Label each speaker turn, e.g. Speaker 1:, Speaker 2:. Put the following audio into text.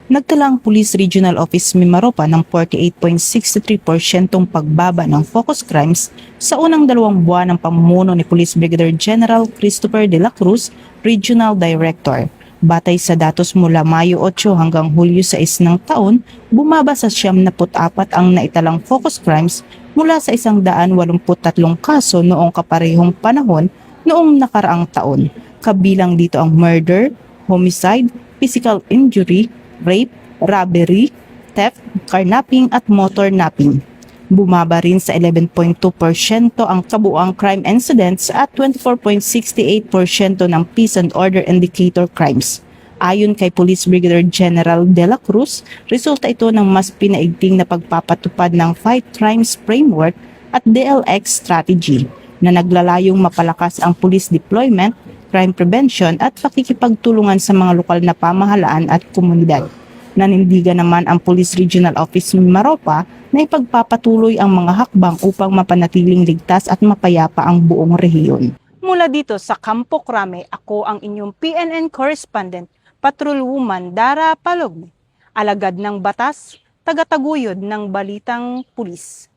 Speaker 1: Nagtala ang Police Regional Office Mimaropa ng 48.63% pagbaba ng focus crimes sa unang 2 buwan ng pamumuno ni Police Brigadier General Christopher de la Cruz, Regional Director. Batay sa datos mula Mayo 8 hanggang Hulyo 6 ng taon, bumaba sa 74 ang naitalang focus crimes mula sa 183 kaso noong kaparehong panahon noong nakaraang taon. Kabilang dito ang murder, homicide, physical injury, rape, robbery, theft, carnapping at motor napping. Bumaba rin sa 11.2% ang kabuuang crime incidents at 24.68% ng peace and order indicator crimes. Ayon kay Police Brigadier General de la Cruz, resulta ito ng mas pinaigting na pagpapatupad ng Fight Crimes Framework at DLX Strategy na naglalayong mapalakas ang police deployment, crime prevention at pakikipagtulungan sa mga lokal na pamahalaan at komunidad. Nanindigan naman ang Police Regional Office Mimaropa na ipagpapatuloy ang mga hakbang upang mapanatiling ligtas at mapayapa ang buong rehiyon. Mula dito sa Campo Crame, ako ang inyong PNN correspondent, Patrolwoman Dara Palogni, alagad ng batas, tagataguyod ng balitang pulis.